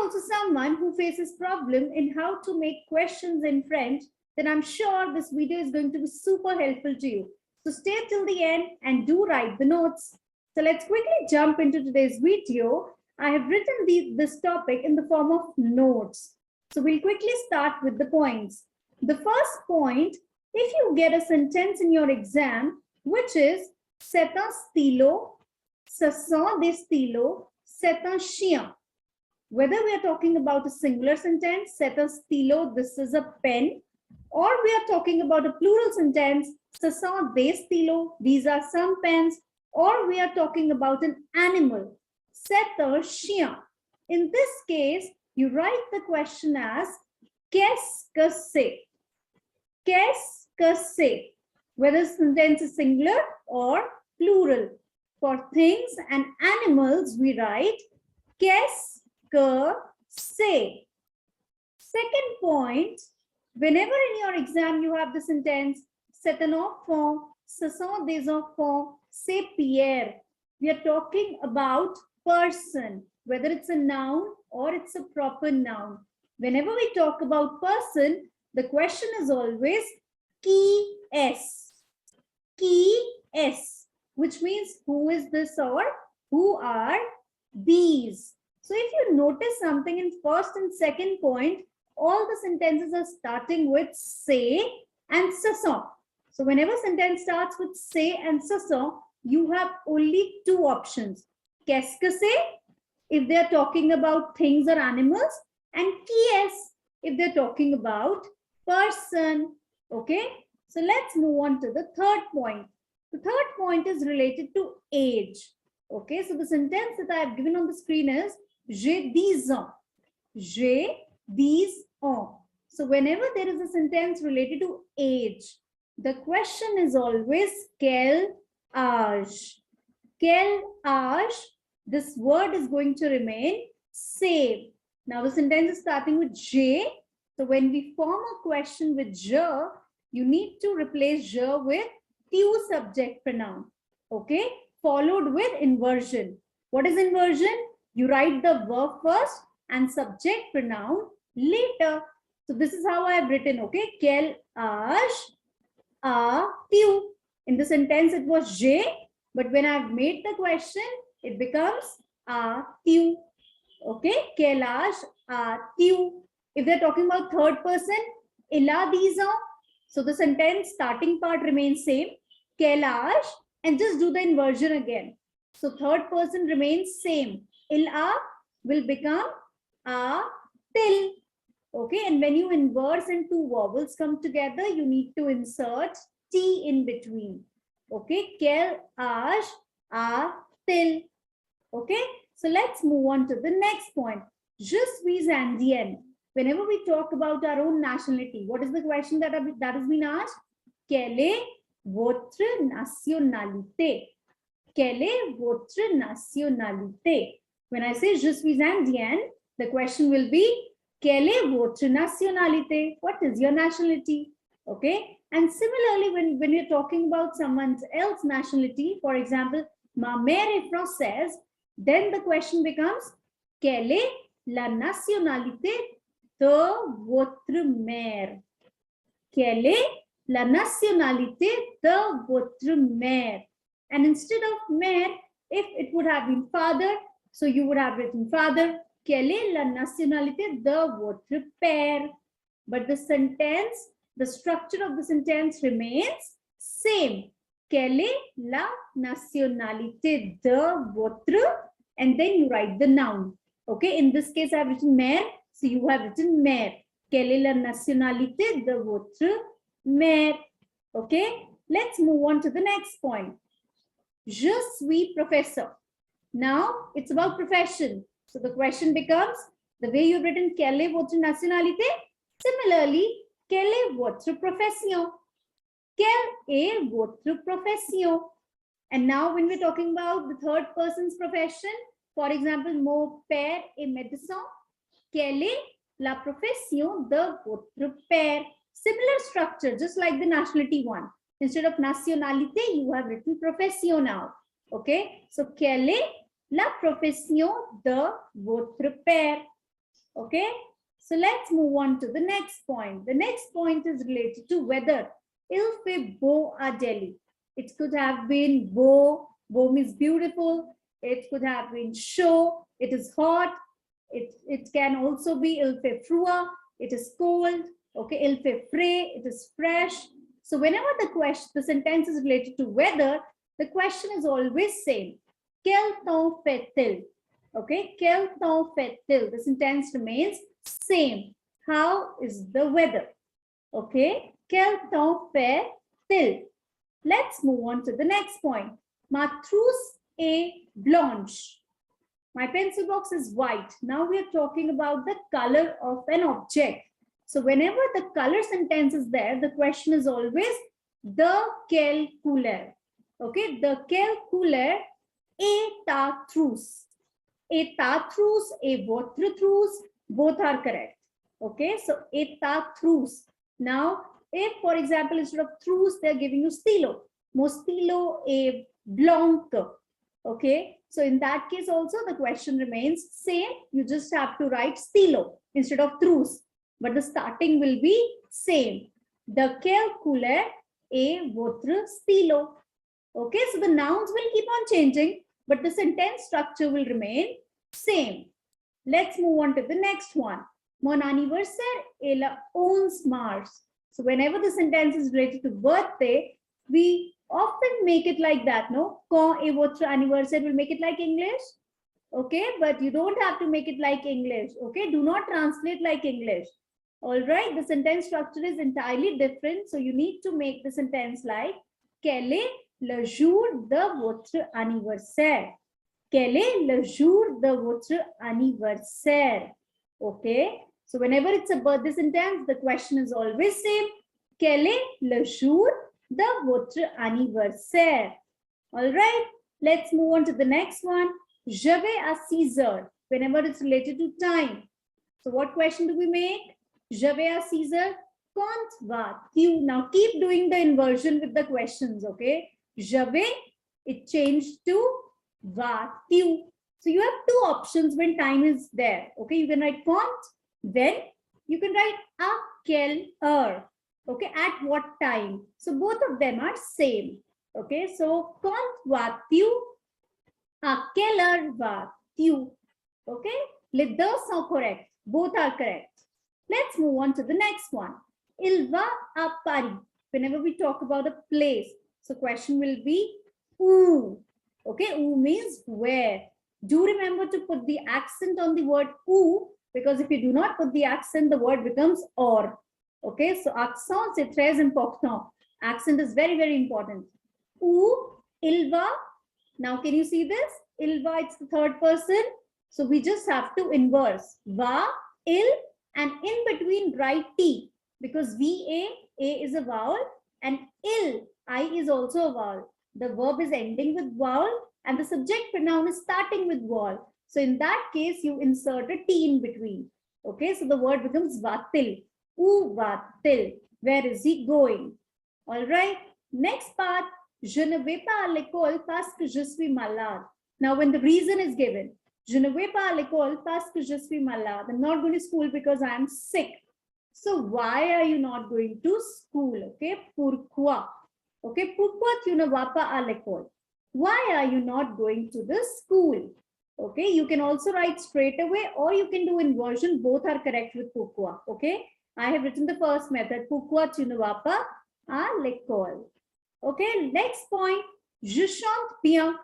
also someone who faces problem in how to make questions in French, then I'm sure this video is going to be super helpful to you. So stay till the end and do write the notes. So let's quickly jump into today's video. I have written this topic in the form of notes. So we'll quickly start with the points. The first point, if you get a sentence in your exam, which is c'est un stylo, ce sont des stylos, c'est un chien. Whether we are talking about a singular sentence, c'est un stylo, this is a pen, or we are talking about a plural sentence, ce sont des stylos, these are some pens, or we are talking about an animal, c'est un chien. In this case, you write the question as qu'est-ce que c'est? Qu'est-ce que c'est? Whether the sentence is singular or plural. For things and animals, we write qu'est-ce que c'est? Second point, whenever in your exam you have the sentence c'est un enfant, ce sont des enfants, c'est Pierre. We are talking about person, whether it's a noun or it's a proper noun. Whenever we talk about person, the question is always qui est? Qui est? Which means who is this or who are these? So if you notice something in first and second point, all the sentences are starting with c'est and ce sont. So whenever sentence starts with c'est and ce sont, you have only two options. Qu'est-ce que c'est? If they're talking about things or animals, and qui est? If they're talking about person. Okay, so let's move on to the third point. The third point is related to age. Okay, so the sentence that I have given on the screen is j'ai 10 ans. J'ai 10 ans. So whenever there is a sentence related to age, the question is always quel âge? Quel âge? This word is going to remain same. Now the sentence is starting with j'ai. So when we form a question with je, you need to replace je with tu subject pronoun. Okay, followed with inversion. What is inversion? You write the verb first and subject pronoun later. So this is how I have written. Okay, quel âge as-tu? In the sentence it was j'ai, but when I have made the question, it becomes as-tu. Okay, quel âge as-tu? If they're talking about third person, il a 10 ans. So the sentence starting part remains same, quel âge, and just do the inversion again. So third person remains same. Il a will become a-til. Okay, and when you inverse and two vowels come together, you need to insert T in between. Okay, quel âge a-til? Okay, so let's move on to the next point. Je suis indienne. Whenever we talk about our own nationality, what is the question that has been asked? Quelle est votre nationalité? Quelle est votre nationalité? When I say je suis indienne, the question will be quelle est votre nationalité? What is your nationality? Okay, and similarly, when you're talking about someone else's nationality, for example, ma mère est française, then the question becomes quelle est la nationalité de votre mère? Quelle est la nationalité de votre mère? And instead of mère, if it would have been father, so you would have written father. Quelle est la nationalité de votre père? But the sentence, the structure of the sentence remains same. Quelle est la nationalité de votre? And then you write the noun. Okay, in this case I have written mère, so you have written mère. Quelle est la nationalité de votre mère? Okay, let's move on to the next point. Je suis professeur. Now it's about profession. So the question becomes, the way you've written quelle est votre nationalité, similarly, quelle est votre profession? Quelle est votre profession? And now when we're talking about the third person's profession, for example, mon père est médecin. Quelle est la profession de votre père? Similar structure, just like the nationality one. Instead of nationalité, you have written profession now. Okay, so quelle est la profession de votre père? Okay. So let's move on to the next point. The next point is related to weather. Il fait beau à Delhi. It could have been beau. Beau means beautiful. It could have been chaud. It is hot. It can also be il fait froid. It is cold. Okay. Il fait frais. It is fresh. So whenever the sentence is related to weather, the question is always same. Quel temps fait-il? Okay. Quel temps fait-il? The sentence remains same. How is the weather? Okay. Quel temps fait-il? Let's move on to the next point. Ma trousse est blanche. My pencil box is white. Now we are talking about the color of an object. So whenever the color sentence is there, the question is always de quelle couleur. Okay, de quelle couleur est ta trousse? Et ta trousse, et votre trousse, both are correct. Okay, so et ta trousse. Now, if for example, instead of trousse, they're giving you stylo. Mon stylo est blanc. Okay, so in that case also the question remains same. You just have to write stylo instead of trousse, but the starting will be same. De quelle couleur est votre stylo? Okay, so the nouns will keep on changing, but the sentence structure will remain same. Let's move on to the next one. Mon anniversaire est le 11 mars. So whenever the sentence is related to birthday, we often make it like that, no? Quand est votre anniversaire, will make it like English. Okay, but you don't have to make it like English. Okay, do not translate like English. All right, the sentence structure is entirely different. So you need to make the sentence like quel est le jour de votre anniversaire? Quel est le jour de votre anniversaire? Okay, so whenever it's a birthday sentence, the question is always same. Quel est le jour de votre anniversaire? All right, let's move on to the next one. Je vais à 6 heures. Whenever it's related to time. So what question do we make? Je vais à 6 heures. Quand vas-tu? Now keep doing the inversion with the questions, okay? Je vais, it changed to vas-tu. So you have two options when time is there. Okay, you can write quand, then you can write à quelle heure. Okay, at what time. So both of them are same. Okay, so quand vas-tu? À quelle heure vas-tu? Okay, les deux sont correct. Both are correct. Let's move on to the next one. Il va à Paris. Whenever we talk about a place, so question will be où. Okay, où means where. Do remember to put the accent on the word où, because if you do not put the accent, the word becomes or. Okay, so accent, c'est très important. Accent is very, very important. Où, il va. Now, can you see this? Il va, it's the third person. So we just have to inverse. Va, il, and in between write T, because VA, A is a vowel, and il, I is also a vowel. The verb is ending with vowel, and the subject pronoun is starting with vowel. So in that case, you insert a T in between. Okay, so the word becomes vatil. Où va-t-il? Where is he going? All right. Next part. Je ne vais pas à l'école parce que je suis malade. Now, when the reason is given, je ne vais pas à l'école parce que je suis malade. I'm not going to school because I am sick. So why are you not going to school? Okay. Pourquoi? Okay. Pourquoi tu ne vas pas à l'école? Why are you not going to the school? Okay. You can also write straight away, or you can do inversion. Both are correct with pourquoi. Okay. I have written the first method. Pourquoi tu ne vas pas à l'école? Okay, next point. Je chante bien.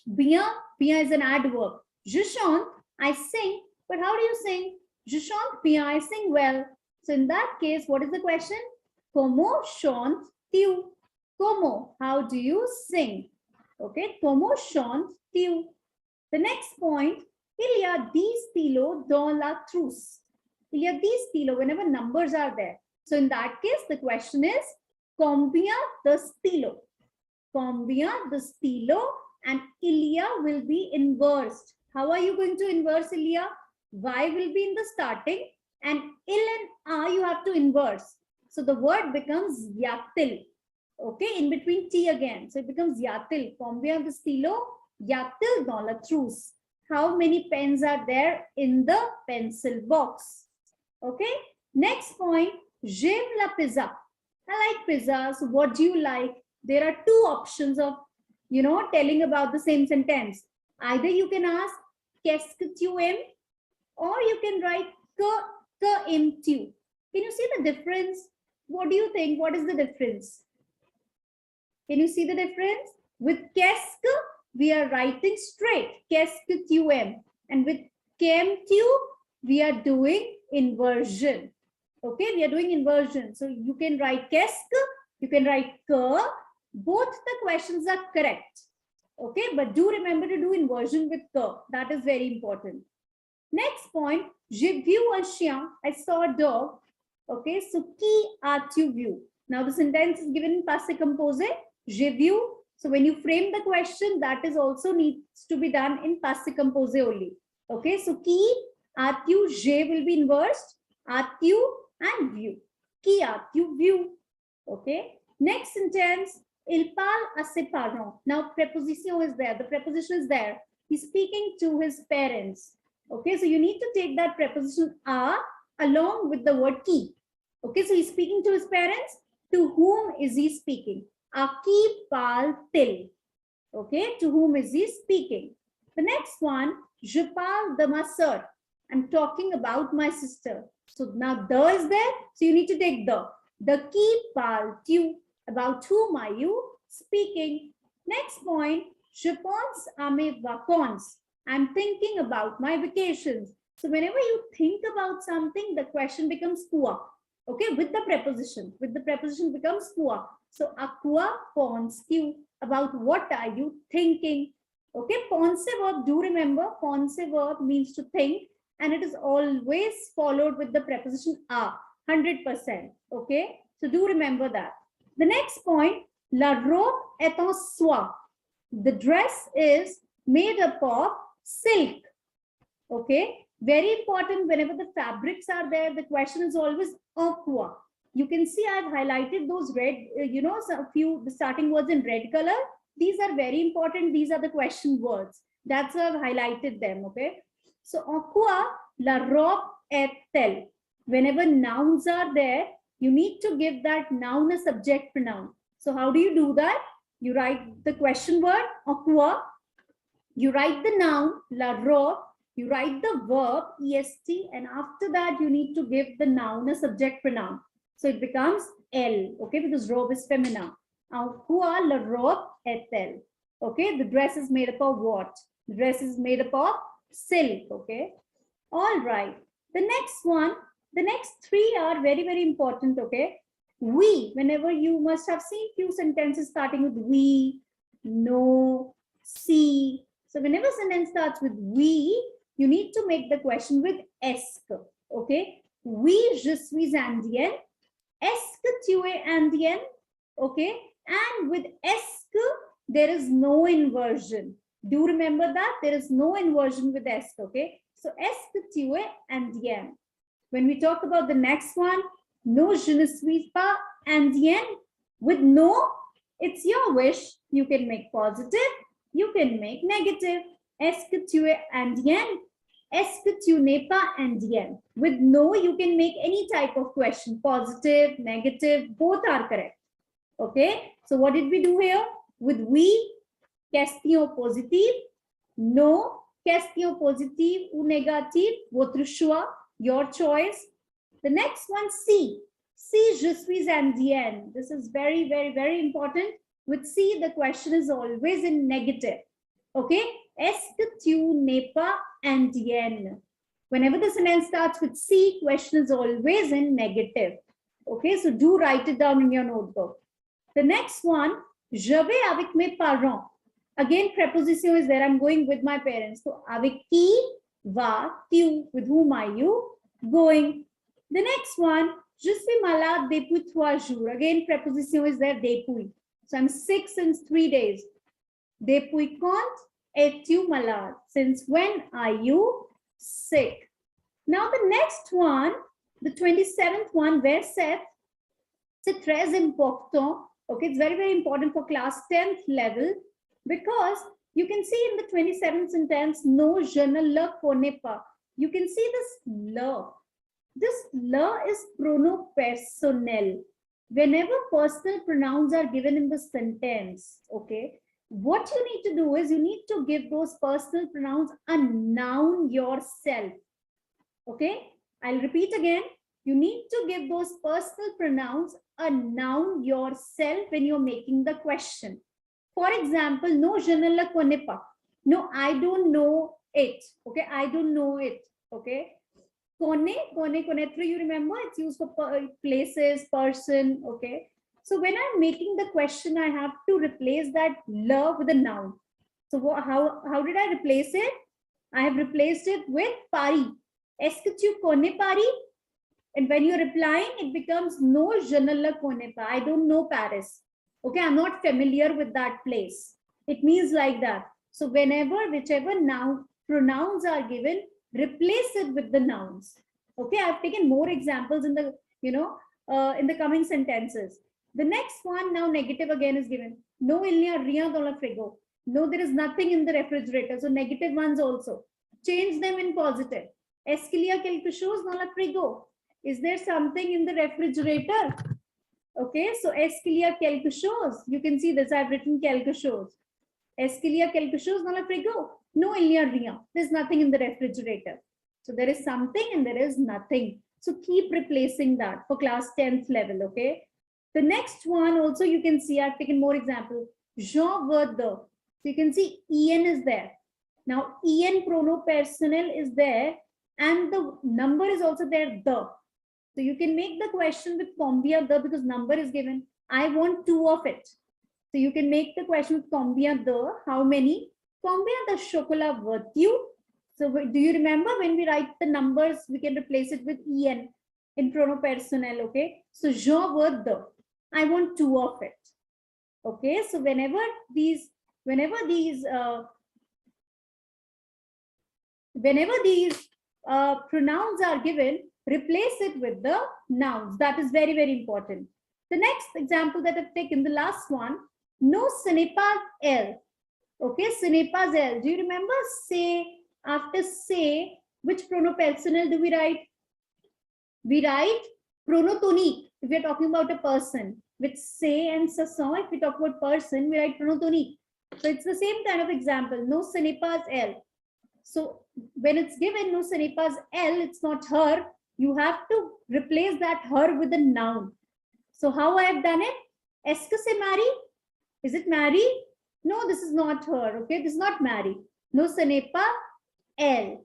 Bien, bien is an adverb. Je chante, I sing. But how do you sing? Je chante bien, I sing well. So in that case, what is the question? Comment chantes-tu? Comment, how do you sing? Okay, comment chantes-tu? The next point. Il y a 10 stylos dans la trousse. Il y a 10 stylos whenever numbers are there. So in that case, the question is combien de stylos? Combien de stylos? And Ilya will be inversed. How are you going to inverse Ilya? Y will be in the starting, and il and a you have to inverse. So the word becomes yatil. Okay, in between T again. So it becomes yatil. Combien de stylos? Yatil dans la trousse. how many pens are there in the pencil box. Okay. Next point, j'aime la pizza. I like pizza. So what do you like? There are two options of, telling about the same sentence. Either you can ask, qu'est-ce que tu aimes? Or you can write, que aimes-tu? Can you see the difference? What do you think? What is the difference? Can you see the difference? With qu'est-ce que, we are writing straight. Qu'est-ce que tu aimes? And with qu'aimes-tu, we are doing inversion. Okay, we are doing inversion. So you can write qu'est-ce que, you can write que. Both the questions are correct. Okay, but do remember to do inversion with que. That is very important. Next point, j'ai vu un chien. I saw a dog. Okay, so qui as-tu vu? Now the sentence is given in passé composé. J'ai vu. So when you frame the question, that is also needs to be done in passé composé only. Okay, so qui as-tu, j'ai will be inversed. As-tu and vu. Qui as-tu vu? Okay. Next sentence, il parle à ses parents. Now preposition is there. The preposition is there. He's speaking to his parents. Okay, so you need to take that preposition a along with the word qui. Okay, so he's speaking to his parents. To whom is he speaking? A qui parle-t-il? Okay, to whom is he speaking? The next one, je parle de ma sœur. I'm talking about my sister. So now the is there. So you need to take the. The qui parles-tu? About whom are you speaking? Next point, je pense à mes vacances. I'm thinking about my vacations. So whenever you think about something, the question becomes quoi. Okay, with the preposition. With the preposition becomes quoi. So à quoi penses-tu? About what are you thinking? Okay, pense verb, do remember, pense verb means to think, and it is always followed with the preposition a, 100%. Okay, so do remember that. The next point, la robe est en soie. The dress is made up of silk. Okay, very important. Whenever the fabrics are there, the question is always en quoi. You can see I've highlighted those red, a few the starting words in red color. These are very important. These are the question words. That's why I've highlighted them. Okay, so en quoi la robe est-elle? Whenever nouns are there, you need to give that noun a subject pronoun. So how do you do that? You write the question word, en quoi. You write the noun, la robe. You write the verb, est, and after that, you need to give the noun a subject pronoun. So it becomes elle, okay, because robe is feminine. En quoi la robe est-elle? Okay, the dress is made up of what? The dress is made up of silk, okay? All right. The next one, the next three are very, very important, okay? We, whenever you must have seen few sentences starting with we, no, see. So whenever sentence starts with we, you need to make the question with est-ce, okay? Oui, je suis indienne. Est-ce que tu es indienne? Okay? And with est-ce que, there is no inversion. Do remember that? There is no inversion with est-ce, okay? So est-ce que tu es indienne? When we talk about the next one, no, je ne suis pas indienne. With no, it's your wish. You can make positive, you can make negative. Est-ce que tu es indienne? Est-ce que tu n'es pas indienne? With no, you can make any type of question, positive, negative, both are correct. Okay, so what did we do here? With we, question positive, no, question positive ou négative, votre choix, your choice. The next one, si. Si, je suis indienne. This is very, very, very important. With si, the question is always in negative. Okay, est-ce que tu n'es pas indienne? Whenever the sentence starts with si, question is always in negative. Okay, so do write it down in your notebook. The next one, je vais avec mes parents. Again, preposition is there. I'm going with my parents. So, avec qui vas-tu? With whom are you going? The next one, je suis malade depuis 3 jours. Again, preposition is there, depuis. So, I'm sick since 3 days. Depuis quand es-tu malade? Since when are you sick? Now, the next one, the 27th one, verset, c'est très important. Okay, it's very, very important for class 10th level because You can see in the 27th sentence, no, je ne le connais pas. You can see this le. This le is pronopersonal. Whenever personal pronouns are given in the sentence, okay, what you need to do is you need to give those personal pronouns a noun yourself. Okay, I'll repeat again. You need to give those personal pronouns a noun yourself when you're making the question. For example, no, je ne le connais pas. No, I don't know it. Okay, I don't know it. Okay. Connaître, you remember it's used for places, person. Okay. So when I'm making the question, I have to replace that le with a noun. So how did I replace it? I have replaced it with Paris. Est-ce que tu connais Paris? And when you're replying, it becomes no, je ne le connais pas. I don't know Paris. Okay, I'm not familiar with that place. It means like that. So whichever noun pronouns are given, replace it with the nouns. Okay, I've taken more examples in the, in the coming sentences. The next one, now negative again is given. No, il n'y a rien dans le frigo. No, there is nothing in the refrigerator. So negative ones also. Change them in positive. Est-ce qu'il y a quelque chose dans le frigo? Is there something in the refrigerator? Okay, so est-ce qu'il y a quelque chose? You can see this, I've written quelque chose. Est-ce qu'il y a quelque chose dans le frigo? No, il n'y a rien. There's nothing in the refrigerator. So there is something and there is nothing. So keep replacing that for class 10th level, okay? The next one also you can see, I've taken more examples. Jean veux de. So you can see en is there. Now en pronopersonal is there and the number is also there, the. So you can make the question with combien de because number is given. I want 2 of it. So you can make the question with combien de, how many? Combien de chocolat veux-tu? So do you remember when we write the numbers, we can replace it with en in pronopersonal, okay? So je veux de, I want 2 of it. Okay, so whenever these pronouns are given, replace it with the nouns. That is very, very important. The next example that I've taken, the last one, no, ce n'est pas elle. Okay, ce n'est pas elle. Do you remember say, after say, which pronopersonal do we write? We write pronotonique if we're talking about a person. With say and ce sont, if we talk about person, we write pronotonique. So it's the same kind of example. No, ce n'est pas elle. So when it's given, no, ce n'est pas elle, it's not her. You have to replace that her with a noun. So how I have done it? Est-ce que c'est Marie? Is it Mary? No, this is not her. Okay, this is not Mary. No, ce n'est pas elle.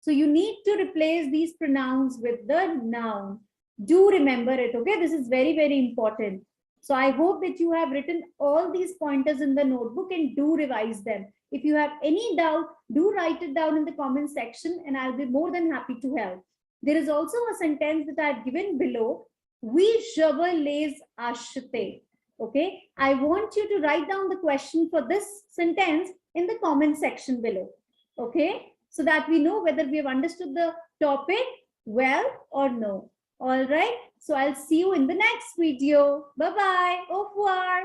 So you need to replace these pronouns with the noun. Do remember it. Okay, this is very, very important. So I hope that you have written all these pointers in the notebook and do revise them. If you have any doubt, do write it down in the comment section and I'll be more than happy to help. There is also a sentence that I've given below. Oui, je veux les acheter. Okay, I want you to write down the question for this sentence in the comment section below. Okay, so that we know whether we have understood the topic well or no. All right, so I'll see you in the next video. Bye-bye. Au revoir.